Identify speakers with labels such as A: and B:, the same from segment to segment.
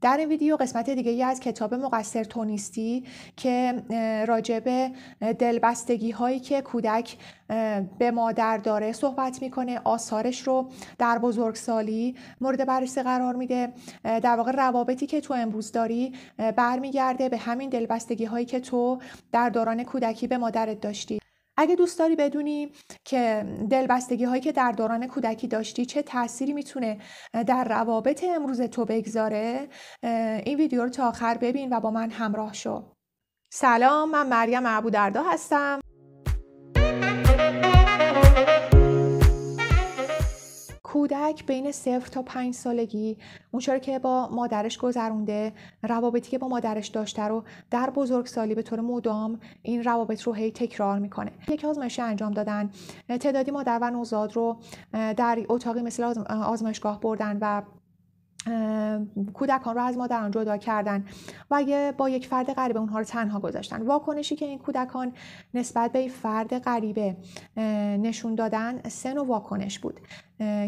A: در این ویدیو قسمت دیگه ای از کتاب مقصر تو نیستی که راجع به دلبستگی هایی که کودک به مادر داره صحبت میکنه، آثارش رو در بزرگسالی مورد بررسی قرار میده. در واقع روابطی که تو امروز داری برمیگرده به همین دلبستگی هایی که تو در دوران کودکی به مادرت داشتی. اگه دوست داری بدونی که دلبستگی هایی که در دوران کودکی داشتی چه تأثیری میتونه در روابط امروز تو بگذاره، این ویدیو رو تا آخر ببین و با من همراه شو. سلام، من مریم ابودردا هستم. کودک بین 0 تا 5 سالگی اونچوری که با مادرش گذرونده، روابطی که با مادرش داشته رو در بزرگسالی به طور مدام این روابط رو هی تکرار میکنه. یک آزمایش انجام دادن، تعدادی مادر و نوزاد رو در اتاقی مثل آزمایشگاه بردن و کودکان رو از مادران جدا کردن و با یک فرد غریبه اونها رو تنها گذاشتن. واکنشی که این کودکان نسبت به این فرد غریبه نشون دادن 3 نوع واکنش بود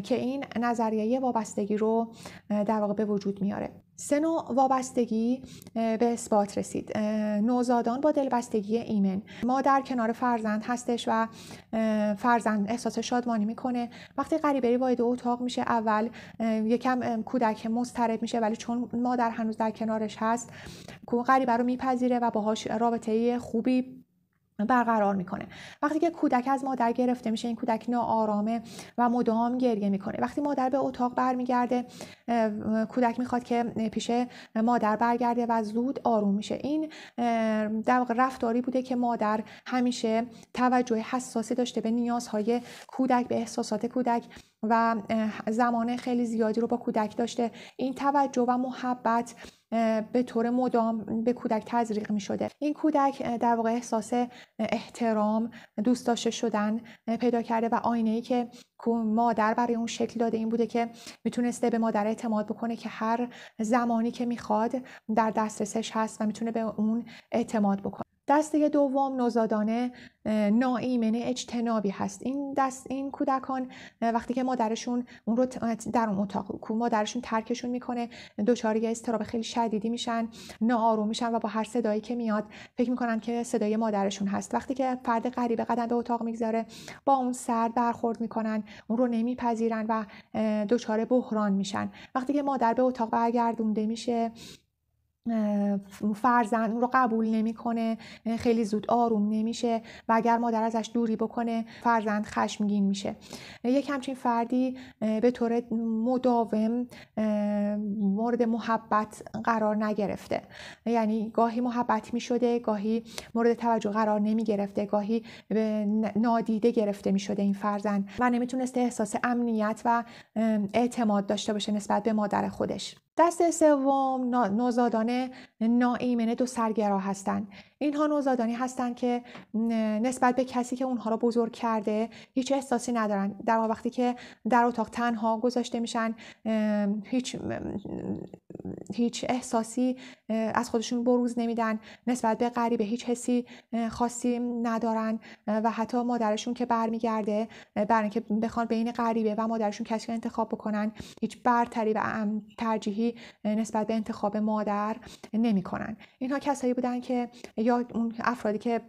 A: که این نظریه وابستگی رو در واقع به وجود میاره. 3 نوع وابستگی به اثبات رسید. نوزادان با دلبستگی ایمن، مادر کنار فرزند هستش و فرزند احساس شادمانی میکنه. وقتی غریبه‌ای وارد اتاق میشه، اول یکم کودک مضطرب میشه، ولی چون مادر هنوز در کنارش هست، غریبه رو میپذیره و باهاش رابطه خوبی برقرار میکنه. وقتی که کودک از مادر گرفته میشه، این کودک ناآرامه و مدام گریه میکنه. وقتی مادر به اتاق برمیگرده، کودک میخواد که پیش مادر برگرده و زود آروم میشه. این در واقع رفتاری بوده که مادر همیشه توجه حساسی داشته به نیازهای کودک، به احساسات کودک و زمان خیلی زیادی رو با کودک داشته. این توجه و محبت به طور مدام به کودک تزریق می شده. این کودک در واقع احساس احترام، دوست داشته شدن پیدا کرده و آینه‌ای که مادر برای اون شکل داده این بوده که میتونسته به مادر اعتماد بکنه که هر زمانی که میخواد در دسترسش هست و میتونه به اون اعتماد بکنه. دسته دوم نوزادان ناایمن اجتنابی هست. این کودکان وقتی که مادرشون اون رو در اون اتاق مادرشون ترکشون میکنه، دچار اضطراب خیلی شدیدی میشن، ناآروم میشن و با هر صدایی که میاد فکر میکنن که صدای مادرشون هست. وقتی که فرد غریبه قدم به اتاق میگذاره، با اون سرد برخورد میکنن، اون رو نمیپذیرن و دچار بحران میشن. وقتی که مادر به اتاق برگردونده میشه، فرزند اون رو قبول نمیکنه، خیلی زود آروم نمیشه و اگر مادر ازش دوری بکنه، فرزند خشمگین میشه. یک همچین فردی به طور مداوم مورد محبت قرار نگرفته، یعنی گاهی محبت میشده، گاهی مورد توجه قرار نمیگرفته، گاهی نادیده گرفته میشده این فرزند و نمیتونسته احساس امنیت و اعتماد داشته باشه نسبت به مادر خودش. دسته سوم نوزادان ناایمن دو سرگرا هستند. اینها نوزادانی هستند که نسبت به کسی که اونها رو بزرگ کرده هیچ احساسی ندارن. در وقتی که در اتاق تنها گذاشته میشن، هیچ احساسی از خودشون بروز نمیدن، نسبت به غریبه هیچ حسی خاصی ندارن و حتی مادرشون که برمیگرده، برای اینکه بخوان بین غریبه و مادرشون کسی انتخاب بکنن، هیچ برتری و ترجیحی نسبت به انتخاب مادر نمی‌کنن. اینها کسایی بودن که یا اون افرادی که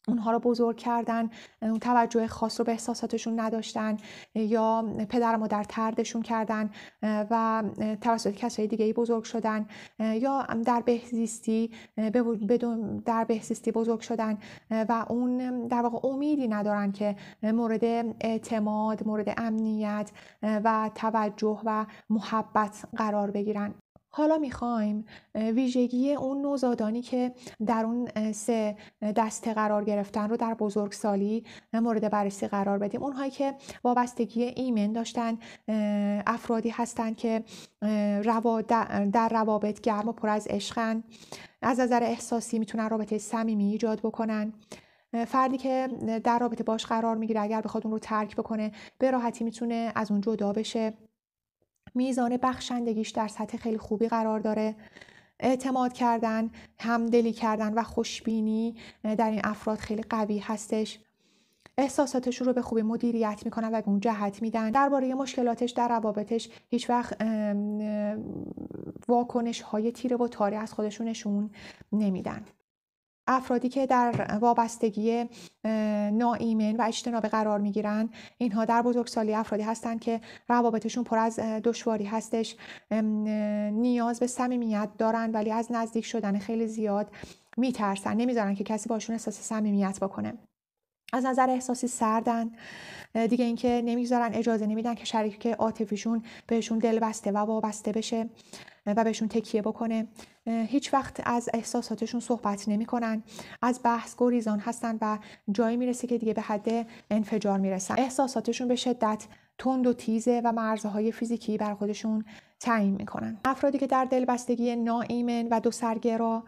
A: اونها رو بزرگ کردن اون توجه خاص رو به احساساتشون نداشتن، یا پدر و مادر طردشون کردن و توسط کسای دیگه‌ای بزرگ شدن، یا در بهزیستی بزرگ شدن و اون در واقع امیدی ندارن که مورد اعتماد، مورد امنیت و توجه و محبت قرار بگیرن. حالا میخوایم ویژگی اون نوزادانی که در اون 3 دسته قرار گرفتن رو در بزرگسالی مورد بررسی قرار بدیم. اونهایی که وابستگی ایمن داشتن افرادی هستن که در روابط گرم و پر از عشقن، از نظر احساسی میتونن رابطه صمیمی ایجاد بکنن. فردی که در رابطه باش قرار میگیره اگر بخواد اون رو ترک بکنه، به راحتی میتونه از اون جدا بشه. میزان بخشندگیش در سطح خیلی خوبی قرار داره. اعتماد کردن، همدلی کردن و خوشبینی در این افراد خیلی قوی هستش. احساساتشون رو به خوبی مدیریت میکنن و به اون جهت میدن. درباره مشکلاتش در روابطش هیچ وقت واکنش های تیره و تاری از خودشون نشون نمیدن. افرادی که در وابستگی ناایمن و اجتنابی قرار میگیرن، اینها در بزرگسالی افرادی هستن که روابطشون پر از دشواری هستش، نیاز به صمیمیت دارن ولی از نزدیک شدن خیلی زیاد میترسن، نمیذارن که کسی باشون احساس صمیمیت بکنه. از نظر احساسی سردن، دیگه اینکه نمیذارن، اجازه نمیدن که شریک عاطفیشون بهشون دل بسته و وابسته بشه و بهشون تکیه بکنه. هیچ وقت از احساساتشون صحبت نمیکنن، از بحث گریزان هستن و جایی میرسه که دیگه به حد انفجار میرسن. احساساتشون به شدت تند و تیزه و مرزهای فیزیکی بر خودشون تعیین میکنن. افرادی که در دلبستگی ناایمن و دو سرگرا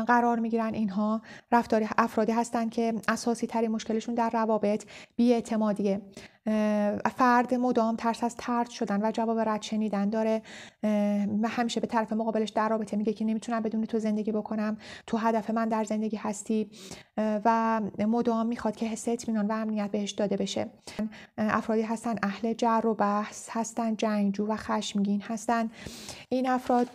A: قرار میگیرن، اینها افرادی هستند که اساسی ترین مشکلشون در روابط بی‌اعتمادیه. فرد مدام ترس از طرد شدن و جواب رد شنیدن داره و همیشه به طرف مقابلش در رابطه میگه که نمیتونم بدون تو زندگی بکنم، تو هدف من در زندگی هستی و مدام میخواد که حس اطمینان و امنیت بهش داده بشه. افرادی هستن اهل جر و بحث هستن، جنگجو و خشمگین هستن. این افراد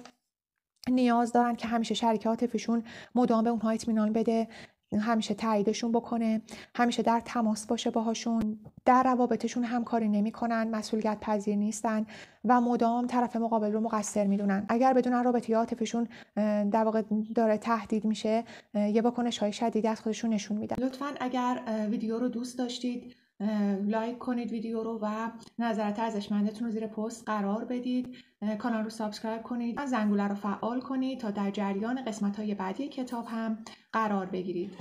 A: نیاز دارن که همیشه شریک عاطفیشون مدام به اونها اطمینان بده، همیشه تاییدشون بکنه، همیشه در تماس باشه باهاشون. در روابطشون همکاری نمیکنن، مسئولیت پذیر نیستن و مدام طرف مقابل رو مقصر میدونن. اگر بدونن رابطه عاطفیشون در واقع داره تهدید میشه، یه واکنش‌های شدیدی از خودشون نشون میدن. لطفاً اگر ویدیو رو دوست داشتید لایک کنید ویدیو رو و نظرات ارزشمندتون رو زیر پست قرار بدید. کانال رو سابسکرایب کنید و زنگوله رو فعال کنید تا در جریان قسمت‌های بعدی کتاب هم قرار بگیرید.